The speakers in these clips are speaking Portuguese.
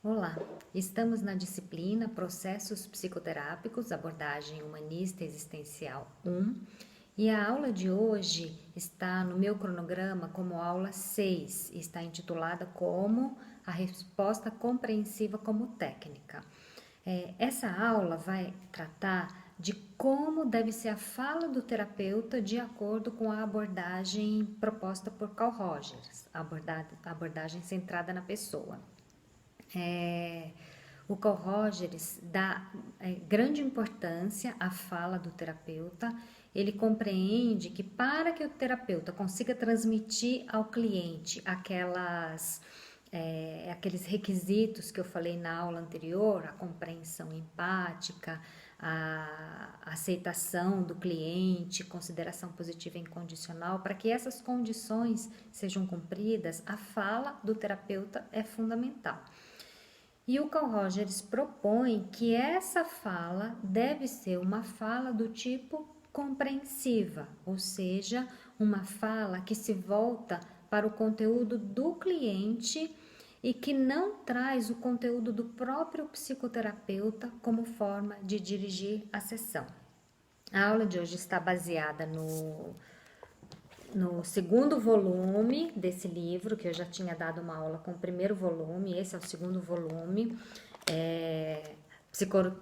Olá, estamos na disciplina Processos Psicoterápicos, abordagem humanista existencial 1, e a aula de hoje está no meu cronograma como aula 6, está intitulada como a resposta compreensiva como técnica. Essa aula vai tratar de como deve ser a fala do terapeuta de acordo com a abordagem proposta por Carl Rogers, a abordagem centrada na pessoa. O Carl Rogers dá grande importância à fala do terapeuta. Ele compreende que para que o terapeuta consiga transmitir ao cliente aqueles requisitos que eu falei na aula anterior, a compreensão empática, a aceitação do cliente, consideração positiva e incondicional, para que essas condições sejam cumpridas, a fala do terapeuta é fundamental. E o Carl Rogers propõe que essa fala deve ser uma fala do tipo compreensiva, ou seja, uma fala que se volta para o conteúdo do cliente e que não traz o conteúdo do próprio psicoterapeuta como forma de dirigir a sessão. A aula de hoje está baseada no segundo volume desse livro, que eu já tinha dado uma aula com o primeiro volume, esse é o segundo volume,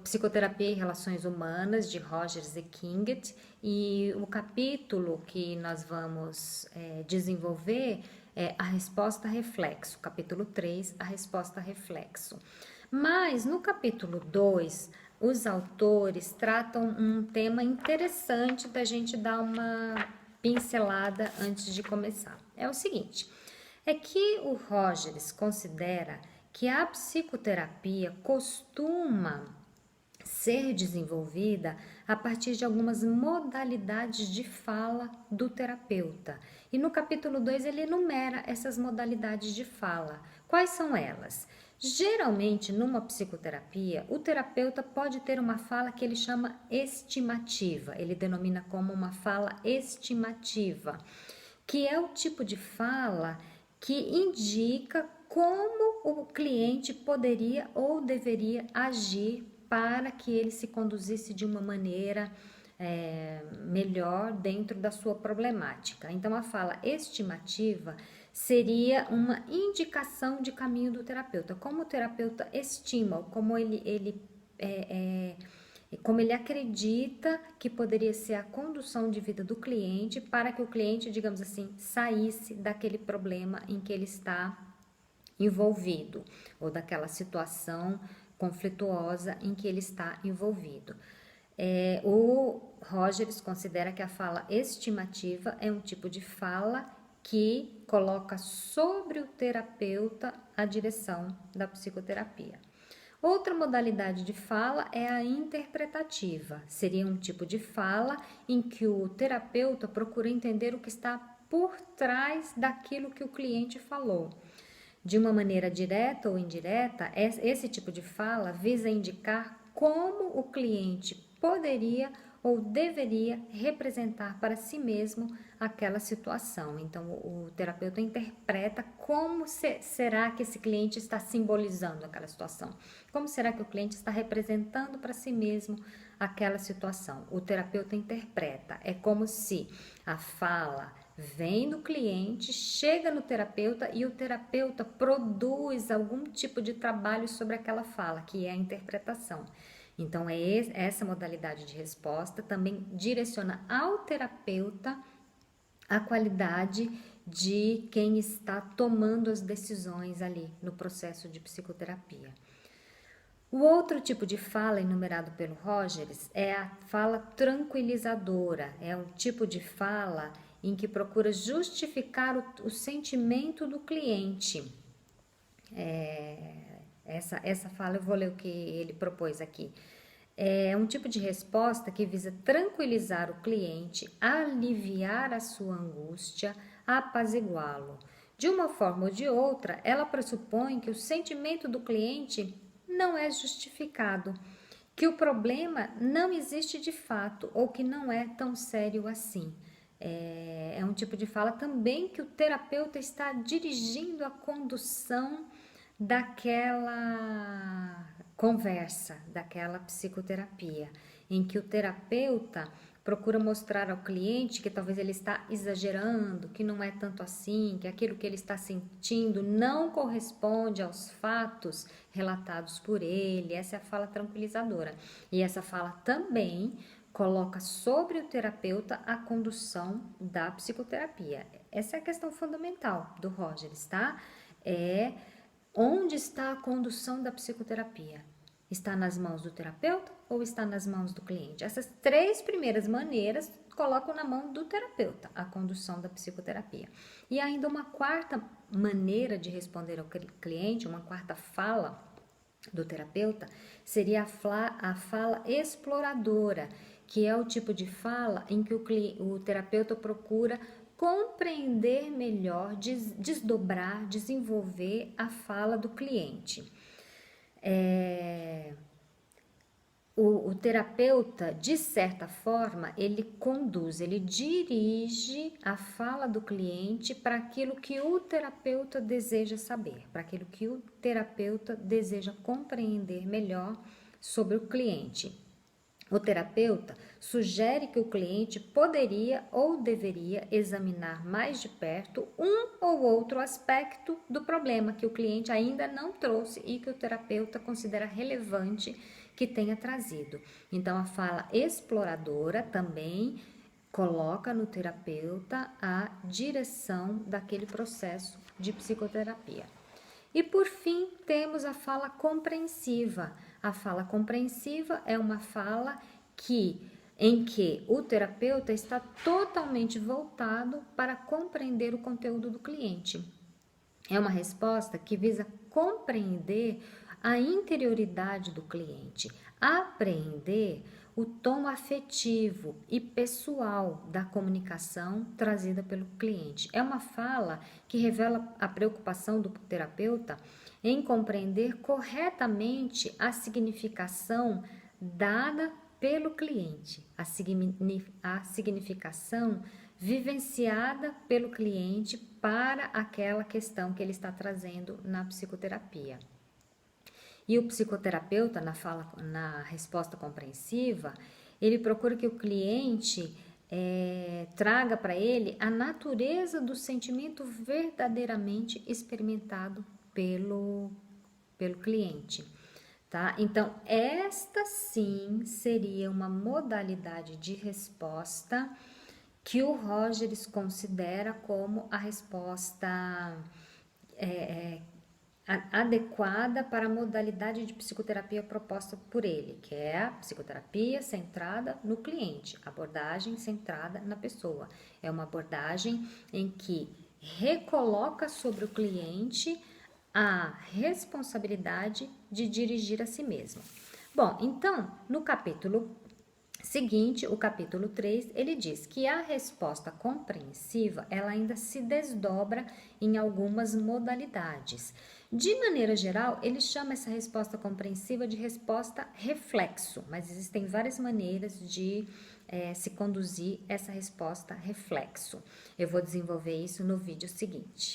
Psicoterapia e Relações Humanas, de Rogers e Kinget, e o capítulo que nós vamos desenvolver é a resposta reflexo, capítulo 3, a resposta reflexo. Mas no capítulo 2, os autores tratam um tema interessante da gente dar uma pincelada antes de começar. É o seguinte, é que o Rogers considera que a psicoterapia costuma ser desenvolvida a partir de algumas modalidades de fala do terapeuta. E no capítulo 2 ele enumera essas modalidades de fala. Quais são elas? Geralmente, numa psicoterapia, o terapeuta pode ter uma fala que ele chama estimativa, ele denomina como uma fala estimativa, que é o tipo de fala que indica como o cliente poderia ou deveria agir para que ele se conduzisse de uma maneira melhor dentro da sua problemática. Então, a fala estimativa seria uma indicação de caminho do terapeuta, como o terapeuta estima, como como ele acredita que poderia ser a condução de vida do cliente para que o cliente, digamos assim, saísse daquele problema em que ele está envolvido ou daquela situação conflituosa em que ele está envolvido. O Rogers considera que a fala estimativa é um tipo de fala que coloca sobre o terapeuta a direção da psicoterapia. Outra modalidade de fala é a interpretativa. Seria um tipo de fala em que o terapeuta procura entender o que está por trás daquilo que o cliente falou. De uma maneira direta ou indireta, esse tipo de fala visa indicar como o cliente poderia ou deveria representar para si mesmo aquela situação. Então, o terapeuta interpreta como será que esse cliente está simbolizando aquela situação. Como será que o cliente está representando para si mesmo aquela situação. O terapeuta interpreta. É como se a fala vem do cliente, chega no terapeuta e o terapeuta produz algum tipo de trabalho sobre aquela fala, que é a interpretação. Então, essa modalidade de resposta também direciona ao terapeuta a qualidade de quem está tomando as decisões ali no processo de psicoterapia. O outro tipo de fala enumerado pelo Rogers é a fala tranquilizadora, é um tipo de fala em que procura justificar o sentimento do cliente. Essa fala eu vou ler o que ele propôs aqui. É um tipo de resposta que visa tranquilizar o cliente, aliviar a sua angústia, apaziguá-lo. De uma forma ou de outra, ela pressupõe que o sentimento do cliente não é justificado, que o problema não existe de fato ou que não é tão sério assim. É um tipo de fala também que o terapeuta está dirigindo a condução daquela conversa, daquela psicoterapia, em que o terapeuta procura mostrar ao cliente que talvez ele está exagerando, que não é tanto assim, que aquilo que ele está sentindo não corresponde aos fatos relatados por ele. Essa é a fala tranquilizadora. E essa fala também coloca sobre o terapeuta a condução da psicoterapia. Essa é a questão fundamental do Rogers, tá? Onde está a condução da psicoterapia? Está nas mãos do terapeuta ou está nas mãos do cliente? Essas 3 primeiras maneiras colocam na mão do terapeuta a condução da psicoterapia. E ainda uma quarta maneira de responder ao cliente, uma quarta fala do terapeuta, seria a fala exploradora, que é o tipo de fala em que o terapeuta procura compreender melhor, desdobrar, desenvolver a fala do cliente. O terapeuta, de certa forma, ele conduz, ele dirige a fala do cliente para aquilo que o terapeuta deseja saber, para aquilo que o terapeuta deseja compreender melhor sobre o cliente. O terapeuta sugere que o cliente poderia ou deveria examinar mais de perto um ou outro aspecto do problema que o cliente ainda não trouxe e que o terapeuta considera relevante que tenha trazido. Então, a fala exploradora também coloca no terapeuta a direção daquele processo de psicoterapia. E por fim, temos a fala compreensiva. A fala compreensiva é uma fala em que o terapeuta está totalmente voltado para compreender o conteúdo do cliente. É uma resposta que visa compreender a interioridade do cliente, apreender o tom afetivo e pessoal da comunicação trazida pelo cliente. É uma fala que revela a preocupação do terapeuta em compreender corretamente a significação dada pelo cliente, a significação vivenciada pelo cliente para aquela questão que ele está trazendo na psicoterapia. E o psicoterapeuta, na resposta compreensiva, ele procura que o cliente traga para ele a natureza do sentimento verdadeiramente experimentado pelo cliente. Tá? Então, esta sim seria uma modalidade de resposta que o Rogers considera como a resposta adequada para a modalidade de psicoterapia proposta por ele, que é a psicoterapia centrada no cliente, abordagem centrada na pessoa. É uma abordagem em que recoloca sobre o cliente a responsabilidade de dirigir a si mesmo. Bom, então, no capítulo seguinte, o capítulo 3, ele diz que a resposta compreensiva, ela ainda se desdobra em algumas modalidades. De maneira geral, ele chama essa resposta compreensiva de resposta reflexo, mas existem várias maneiras de se conduzir essa resposta reflexo. Eu vou desenvolver isso no vídeo seguinte.